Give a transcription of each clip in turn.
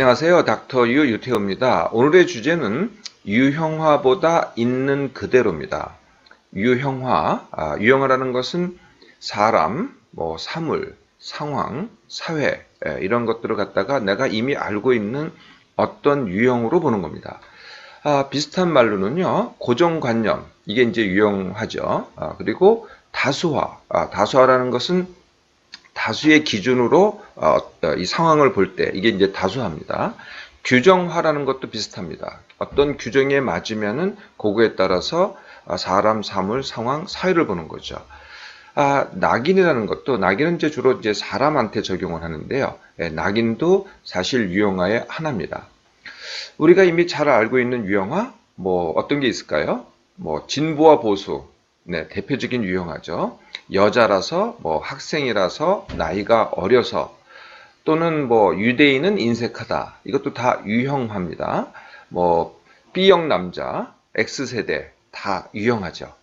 안녕하세요. 닥터 유 유태호입니다. 오늘의 주제는 유형화보다 있는 그대로입니다. 유형화, 유형화라는 것은 사람, 사물, 상황, 사회 이런 것들을 갖다가 내가 이미 알고 있는 어떤 유형으로 보는 겁니다. 비슷한 말로는요, 고정관념, 이게 이제 유형화죠. 그리고 다수화, 다수화라는 것은 다수의 기준으로 이 상황을 볼 때 이게 이제 다수화입니다. 규정화라는 것도 비슷합니다. 어떤 규정에 맞으면은 그거에 따라서 사람, 사물, 상황, 사회를 보는 거죠. 낙인이라는 것도 낙인은 이제 주로 이제 사람한테 적용을 하는데요. 낙인도 사실 유형화의 하나입니다. 우리가 이미 잘 알고 있는 유형화 어떤 게 있을까요? 진보와 보수. 네, 대표적인 유형화죠. 여자라서, 학생이라서, 나이가 어려서, 또는 유대인은 인색하다. 이것도 다 유형화입니다. B형 남자, X세대, 다 유형화죠.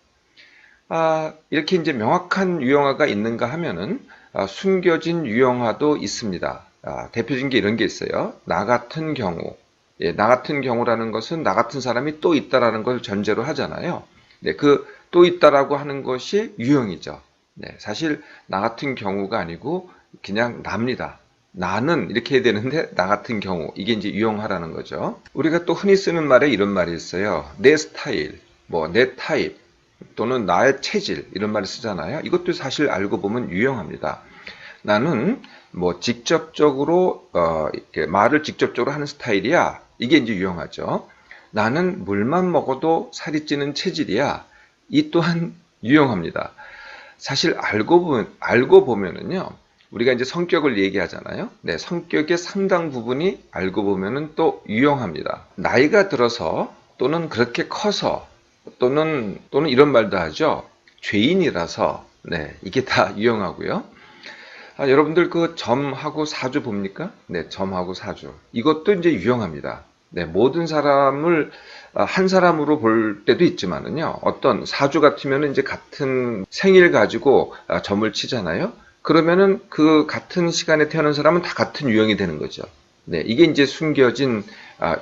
이렇게 이제 명확한 유형화가 있는가 하면은, 숨겨진 유형화도 있습니다. 대표적인 게 이런 게 있어요. 나 같은 경우. 예, 나 같은 경우라는 것은 나 같은 사람이 또 있다라는 걸 전제로 하잖아요. 네, 또 있다라고 하는 것이 유형이죠. 네, 사실 나 같은 경우가 아니고 그냥 납니다. 나는 이렇게 해야 되는데 나 같은 경우 이게 이제 유형화라는 거죠. 우리가 또 흔히 쓰는 말에 이런 말이 있어요. 내 스타일, 내 타입 또는 나의 체질 이런 말을 쓰잖아요. 이것도 사실 알고 보면 유형합니다. 나는 직접적으로 이렇게 말을 직접적으로 하는 스타일이야. 이게 이제 유형하죠. 나는 물만 먹어도 살이 찌는 체질이야. 이 또한 유형합니다. 사실 알고 보면은요. 우리가 이제 성격을 얘기하잖아요. 네, 성격의 상당 부분이 알고 보면은 또 유형합니다. 나이가 들어서 또는 그렇게 커서 또는 이런 말도 하죠. 죄인이라서 네, 이게 다 유형하고요. 여러분들 그 점하고 사주 봅니까? 네, 점하고 사주. 이것도 이제 유형합니다. 네, 모든 사람을 한 사람으로 볼 때도 있지만은요. 어떤 사주 같으면은 이제 같은 생일 가지고 점을 치잖아요. 그러면은 그 같은 시간에 태어난 사람은 다 같은 유형이 되는 거죠. 네, 이게 이제 숨겨진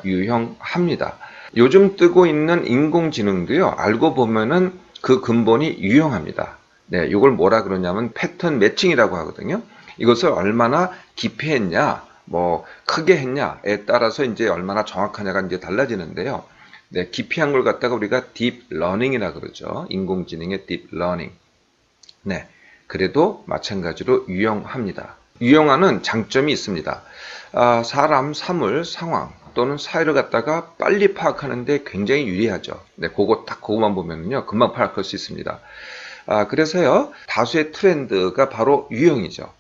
유형합니다. 요즘 뜨고 있는 인공지능도요. 알고 보면은 그 근본이 유형합니다. 네, 이걸 뭐라 그러냐면 패턴 매칭이라고 하거든요. 이것을 얼마나 깊이 했냐, 크게 했냐에 따라서 이제 얼마나 정확하냐가 이제 달라지는데요. 네, 깊이 한 걸 갖다가 우리가 딥 러닝이라 그러죠. 인공지능의 딥 러닝. 네, 그래도 마찬가지로 유형합니다. 유형화는 장점이 있습니다. 사람, 사물, 상황 또는 사회를 갖다가 빨리 파악하는데 굉장히 유리하죠. 네, 그거만 보면요, 금방 파악할 수 있습니다. 그래서요, 다수의 트렌드가 바로 유형이죠.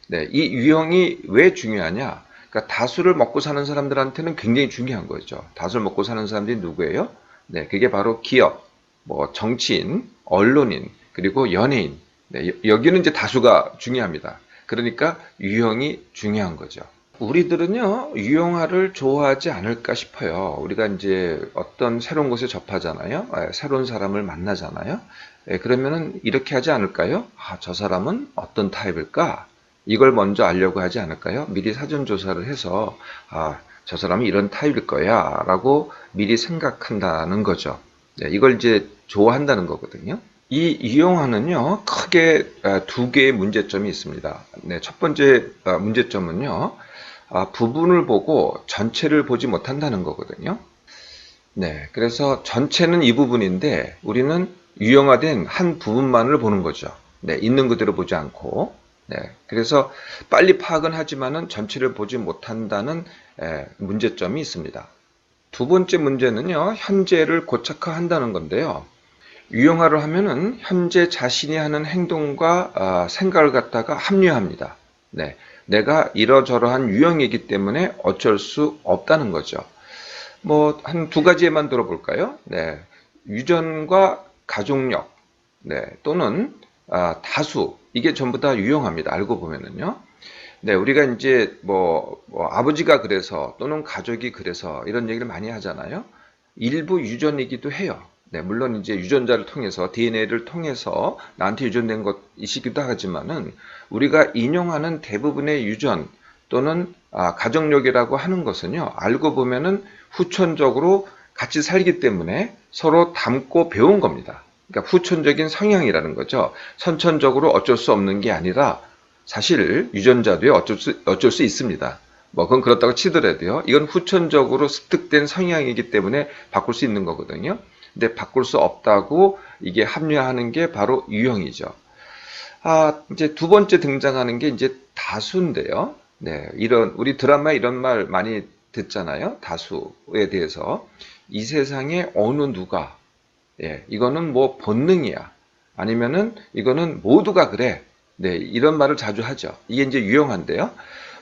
네, 이 유형이 왜 중요하냐? 그러니까 다수를 먹고 사는 사람들한테는 굉장히 중요한 거죠. 다수를 먹고 사는 사람들이 누구예요? 네, 그게 바로 기업, 정치인, 언론인, 그리고 연예인. 네, 여기는 이제 다수가 중요합니다. 그러니까 유형이 중요한 거죠. 우리들은요, 유형화를 좋아하지 않을까 싶어요. 우리가 이제 어떤 새로운 곳에 접하잖아요. 새로운 사람을 만나잖아요. 그러면은 이렇게 하지 않을까요? 저 사람은 어떤 타입일까? 이걸 먼저 알려고 하지 않을까요? 미리 사전 조사를 해서, 저 사람이 이런 타입일 거야. 라고 미리 생각한다는 거죠. 네, 이걸 이제 좋아한다는 거거든요. 이 유형화는요, 크게 두 개의 문제점이 있습니다. 네, 첫 번째 문제점은요, 부분을 보고 전체를 보지 못한다는 거거든요. 네, 그래서 전체는 이 부분인데 우리는 유형화된 한 부분만을 보는 거죠. 네, 있는 그대로 보지 않고. 네, 그래서 빨리 파악은 하지만은 전체를 보지 못한다는 문제점이 있습니다. 두 번째 문제는요, 현재를 고착화한다는 건데요. 유형화를 하면은 현재 자신이 하는 행동과 생각을 갖다가 합리화합니다. 네, 내가 이러저러한 유형이기 때문에 어쩔 수 없다는 거죠. 한 두 가지에만 들어볼까요? 네, 유전과 가족력, 네, 또는 다수, 이게 전부 다 유형합니다. 알고 보면은요. 네, 우리가 이제 아버지가 그래서 또는 가족이 그래서 이런 얘기를 많이 하잖아요. 일부 유전이기도 해요. 네, 물론 이제 유전자를 통해서 DNA를 통해서 나한테 유전된 것이기도 하지만은 우리가 인용하는 대부분의 유전 또는 가정력이라고 하는 것은요, 알고 보면은 후천적으로 같이 살기 때문에 서로 닮고 배운 겁니다. 그러니까 후천적인 성향이라는 거죠. 선천적으로 어쩔 수 없는 게 아니라 사실 유전자도요, 어쩔 수 있습니다. 뭐 그건 그렇다고 치더라도요, 이건 후천적으로 습득된 성향이기 때문에 바꿀 수 있는 거거든요. 근데 바꿀 수 없다고 이게 합리화하는 게 바로 유형이죠. 이제 두 번째 등장하는 게 이제 다수인데요. 네, 우리 드라마에 이런 말 많이 듣잖아요. 다수에 대해서. 이 세상에 어느 누가, 이거는 뭐 본능이야. 아니면은 이거는 모두가 그래. 네, 이런 말을 자주 하죠. 이게 이제 유용한데요.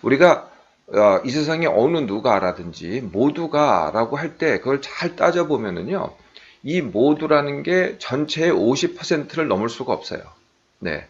우리가 이 세상에 어느 누가라든지 모두가라고 할 때 그걸 잘 따져보면은요. 이 모두라는 게 전체의 50%를 넘을 수가 없어요. 네.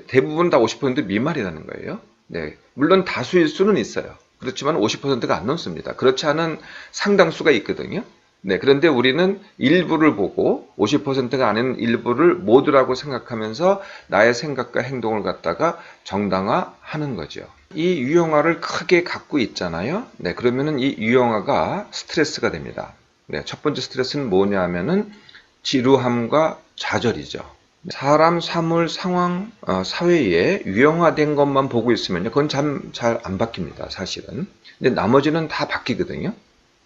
대부분 다 50% 미만이라는 거예요. 네. 물론 다수일 수는 있어요. 그렇지만 50%가 안 넘습니다. 그렇지 않은 상당수가 있거든요. 네. 그런데 우리는 일부를 보고 50%가 아닌 일부를 모두라고 생각하면서 나의 생각과 행동을 갖다가 정당화하는 거죠. 이 유형화를 크게 갖고 있잖아요. 네. 그러면은 이 유형화가 스트레스가 됩니다. 네. 첫 번째 스트레스는 뭐냐 하면은 지루함과 좌절이죠. 사람, 사물, 상황, 사회에 유형화된 것만 보고 있으면 그건 참 잘 안 바뀝니다, 사실은. 근데 나머지는 다 바뀌거든요.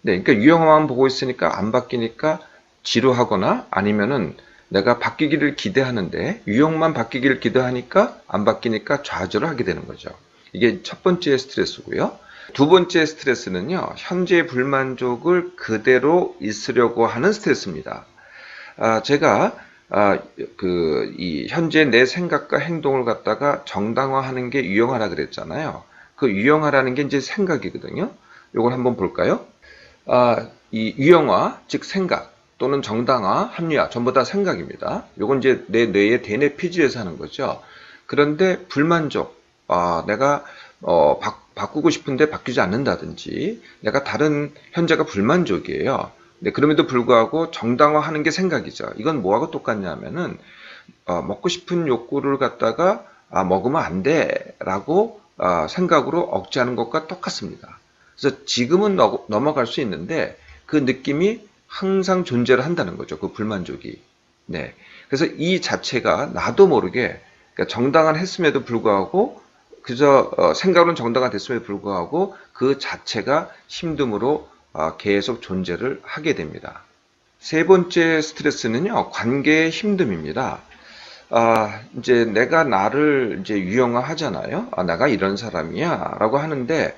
네, 그러니까 유형화만 보고 있으니까 안 바뀌니까 지루하거나 아니면은 내가 바뀌기를 기대하는데 유형만 바뀌기를 기대하니까 안 바뀌니까 좌절을 하게 되는 거죠. 이게 첫 번째 스트레스고요. 두 번째 스트레스는요, 현재 불만족을 그대로 있으려고 하는 스트레스입니다. 제가 이 현재 내 생각과 행동을 갖다가 정당화하는 게 유형화라 그랬잖아요. 그 유형화라는 게 이제 생각이거든요. 이걸 한번 볼까요? 이 유형화, 즉 생각 또는 정당화, 합리화 전부 다 생각입니다. 이건 이제 내 뇌의 대뇌 피지에서 하는 거죠. 그런데 불만족, 내가 바꾸고 싶은데 바뀌지 않는다든지 내가 다른 현재가 불만족이에요. 네, 그럼에도 불구하고 정당화하는 게 생각이죠. 이건 뭐하고 똑같냐면은 먹고 싶은 욕구를 갖다가 먹으면 안 돼라고 생각으로 억제하는 것과 똑같습니다. 그래서 지금은 넘어갈 수 있는데 그 느낌이 항상 존재를 한다는 거죠. 그 불만족이. 네. 그래서 이 자체가 나도 모르게 그러니까 정당화했음에도 불구하고 그저 생각은 정당화됐음에도 불구하고 그 자체가 힘듦으로 계속 존재를 하게 됩니다. 세 번째 스트레스는요, 관계의 힘듦입니다. 이제 내가 나를 이제 유형화하잖아요. 내가 이런 사람이야. 라고 하는데,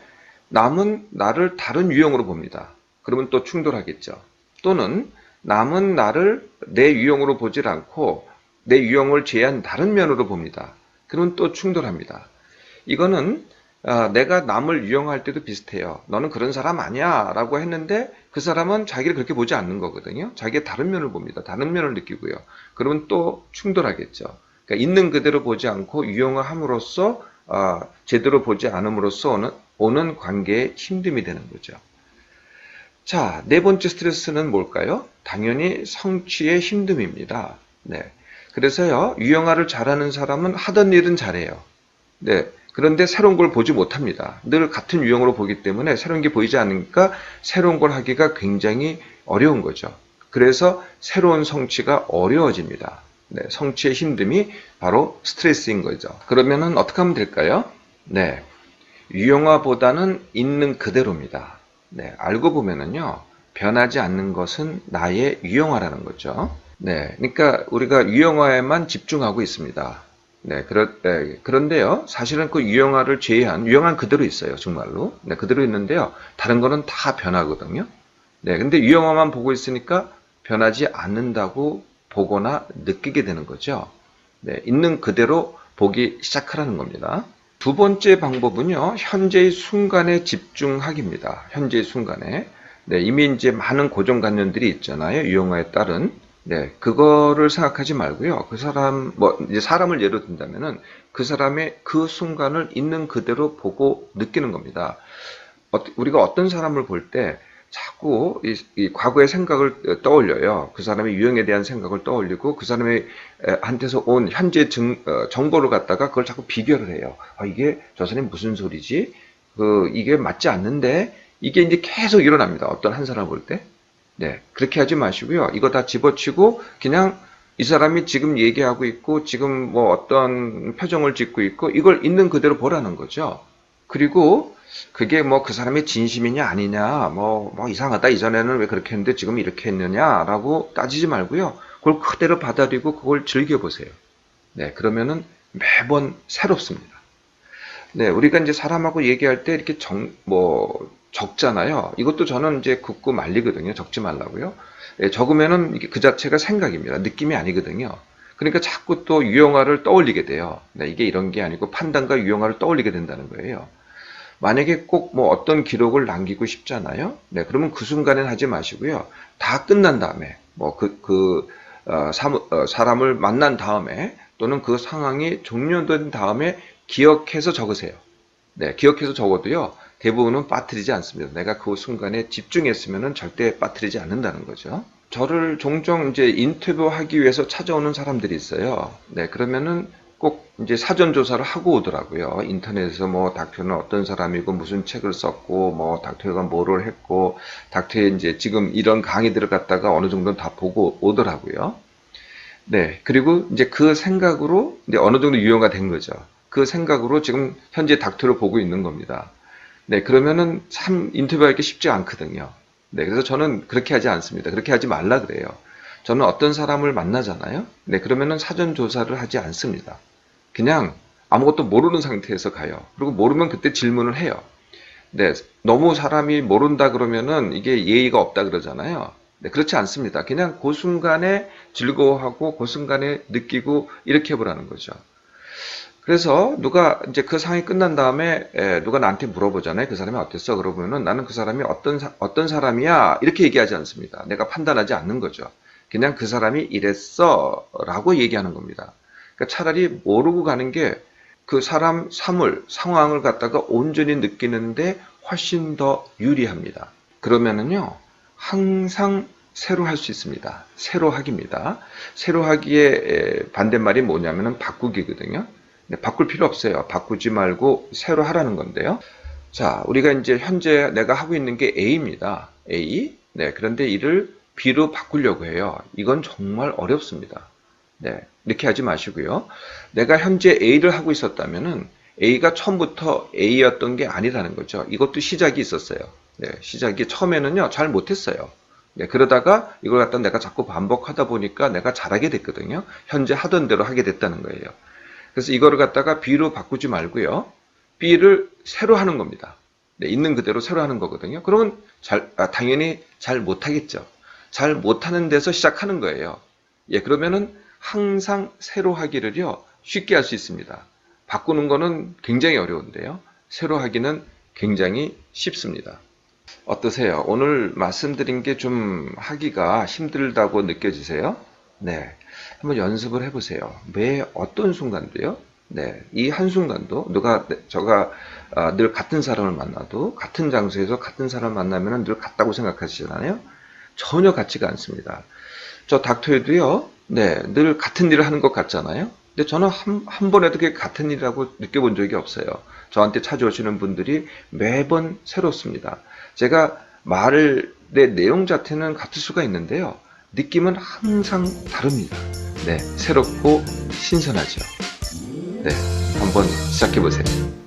남은 나를 다른 유형으로 봅니다. 그러면 또 충돌하겠죠. 또는 남은 나를 내 유형으로 보질 않고, 내 유형을 제한 다른 면으로 봅니다. 그러면 또 충돌합니다. 이거는 내가 남을 유형할 때도 비슷해요. 너는 그런 사람 아니야 라고 했는데 그 사람은 자기를 그렇게 보지 않는 거거든요. 자기의 다른 면을 봅니다. 다른 면을 느끼고요. 그러면 또 충돌하겠죠. 그러니까 있는 그대로 보지 않고 유형화함으로써 제대로 보지 않음으로써 오는 관계의 힘듦이 되는 거죠. 자, 네 번째 스트레스는 뭘까요? 당연히 성취의 힘듦입니다. 네. 그래서요, 유형화를 잘하는 사람은 하던 일은 잘해요. 네. 그런데 새로운 걸 보지 못합니다. 늘 같은 유형으로 보기 때문에 새로운 게 보이지 않으니까 새로운 걸 하기가 굉장히 어려운 거죠. 그래서 새로운 성취가 어려워집니다. 네, 성취의 힘듦이 바로 스트레스인 거죠. 그러면은 어떻게 하면 될까요? 네, 유형화보다는 있는 그대로입니다. 네, 알고 보면은요, 변하지 않는 것은 나의 유형화라는 거죠. 네, 그러니까 우리가 유형화에만 집중하고 있습니다. 네, 그런데요, 사실은 그 유형화를 제외한, 유형화는 그대로 있어요, 정말로. 네, 그대로 있는데요, 다른 거는 다 변하거든요. 네, 근데 유형화만 보고 있으니까 변하지 않는다고 보거나 느끼게 되는 거죠. 네, 있는 그대로 보기 시작하라는 겁니다. 두 번째 방법은요, 현재의 순간에 집중하기입니다. 현재의 순간에. 네, 이미 이제 많은 고정관념들이 있잖아요, 유형화에 따른. 네, 그거를 생각하지 말고요. 그 사람, 이제 사람을 예로 든다면은 그 사람의 그 순간을 있는 그대로 보고 느끼는 겁니다. 우리가 어떤 사람을 볼 때 자꾸 이 과거의 생각을 떠올려요. 그 사람의 유형에 대한 생각을 떠올리고 그 사람의 한테서 온 현재 정보를 갖다가 그걸 자꾸 비교를 해요. 이게 저 사람이 무슨 소리지? 이게 맞지 않는데 이게 이제 계속 일어납니다. 어떤 한 사람 볼 때. 네, 그렇게 하지 마시고요. 이거 다 집어치고 그냥 이 사람이 지금 얘기하고 있고 지금 뭐 어떤 표정을 짓고 있고 이걸 있는 그대로 보라는 거죠. 그리고 그게 뭐 그 사람의 진심이냐 아니냐 뭐 이상하다 이전에는 왜 그렇게 했는데 지금 이렇게 했느냐라고 따지지 말고요. 그걸 그대로 받아들이고 그걸 즐겨보세요. 네, 그러면은 매번 새롭습니다. 네, 우리가 이제 사람하고 얘기할 때 이렇게 적잖아요. 이것도 저는 이제 긋고 말리거든요. 적지 말라고요. 예, 적으면은 이게 그 자체가 생각입니다. 느낌이 아니거든요. 그러니까 자꾸 또 유형화를 떠올리게 돼요. 네, 이게 이런 게 아니고 판단과 유형화를 떠올리게 된다는 거예요. 만약에 꼭 뭐 어떤 기록을 남기고 싶잖아요. 네, 그러면 그 순간엔 하지 마시고요. 다 끝난 다음에, 사람을 만난 다음에, 또는 그 상황이 종료된 다음에 기억해서 적으세요. 네, 기억해서 적어도요, 대부분은 빠뜨리지 않습니다. 내가 그 순간에 집중했으면 절대 빠뜨리지 않는다는 거죠. 저를 종종 이제 인터뷰하기 위해서 찾아오는 사람들이 있어요. 네, 그러면은 꼭 이제 사전 조사를 하고 오더라고요. 인터넷에서 뭐 닥터는 어떤 사람이고 무슨 책을 썼고 뭐 닥터가 뭐를 했고 닥터의 이제 지금 이런 강의들을 갖다가 어느 정도는 다 보고 오더라고요. 네, 그리고 이제 그 생각으로 이제 어느 정도 유형화 된 거죠. 그 생각으로 지금 현재 닥터를 보고 있는 겁니다. 네, 그러면은 참 인터뷰하기 쉽지 않거든요. 네, 그래서 저는 그렇게 하지 않습니다. 그렇게 하지 말라 그래요. 저는 어떤 사람을 만나잖아요. 네, 그러면은 사전 조사를 하지 않습니다. 그냥 아무것도 모르는 상태에서 가요. 그리고 모르면 그때 질문을 해요. 네, 너무 사람이 모른다 그러면은 이게 예의가 없다 그러잖아요. 네, 그렇지 않습니다. 그냥 그 순간에 즐거워하고 그 순간에 느끼고 이렇게 해보라는 거죠. 그래서 누가 이제 그 상황이 끝난 다음에 누가 나한테 물어보잖아요. 그 사람이 어땠어? 그러면은 나는 그 사람이 어떤 사람이야? 이렇게 얘기하지 않습니다. 내가 판단하지 않는 거죠. 그냥 그 사람이 이랬어 라고 얘기하는 겁니다. 그러니까 차라리 모르고 가는 게 그 사람, 사물, 상황을 갖다가 온전히 느끼는데 훨씬 더 유리합니다. 그러면은요, 항상 새로 할 수 있습니다. 새로 하기입니다. 새로 하기의 반대말이 뭐냐면은 바꾸기거든요. 네, 바꿀 필요 없어요. 바꾸지 말고 새로 하라는 건데요. 자, 우리가 이제 현재 내가 하고 있는 게 A입니다. A. 네, 그런데 이를 B로 바꾸려고 해요. 이건 정말 어렵습니다. 네, 이렇게 하지 마시고요. 내가 현재 A를 하고 있었다면은 A가 처음부터 A였던 게 아니라는 거죠. 이것도 시작이 있었어요. 네, 시작이 처음에는요, 잘 못했어요. 네, 그러다가 이걸 갖다 내가 자꾸 반복하다 보니까 내가 잘하게 됐거든요. 현재 하던 대로 하게 됐다는 거예요. 그래서 이거를 갖다가 B로 바꾸지 말고요. B를 새로 하는 겁니다. 네, 있는 그대로 새로 하는 거거든요. 그러면 당연히 잘 못하겠죠. 잘 못하는 데서 시작하는 거예요. 예, 그러면은 항상 새로 하기를요, 쉽게 할 수 있습니다. 바꾸는 거는 굉장히 어려운데요. 새로 하기는 굉장히 쉽습니다. 어떠세요? 오늘 말씀드린 게 좀 하기가 힘들다고 느껴지세요? 네. 한번 연습을 해보세요. 매 어떤 순간도요. 네. 이 한순간도 저가 늘 같은 사람을 만나도 같은 장소에서 같은 사람을 만나면 늘 같다고 생각하시잖아요. 전혀 같지가 않습니다. 저 닥터에도요. 네. 늘 같은 일을 하는 것 같잖아요. 근데 저는 한 번에도 그게 같은 일이라고 느껴본 적이 없어요. 저한테 찾아오시는 분들이 매번 새롭습니다. 제가 내 내용 자체는 같을 수가 있는데요. 느낌은 항상 다릅니다. 네, 새롭고 신선하죠. 네, 한번 시작해 보세요.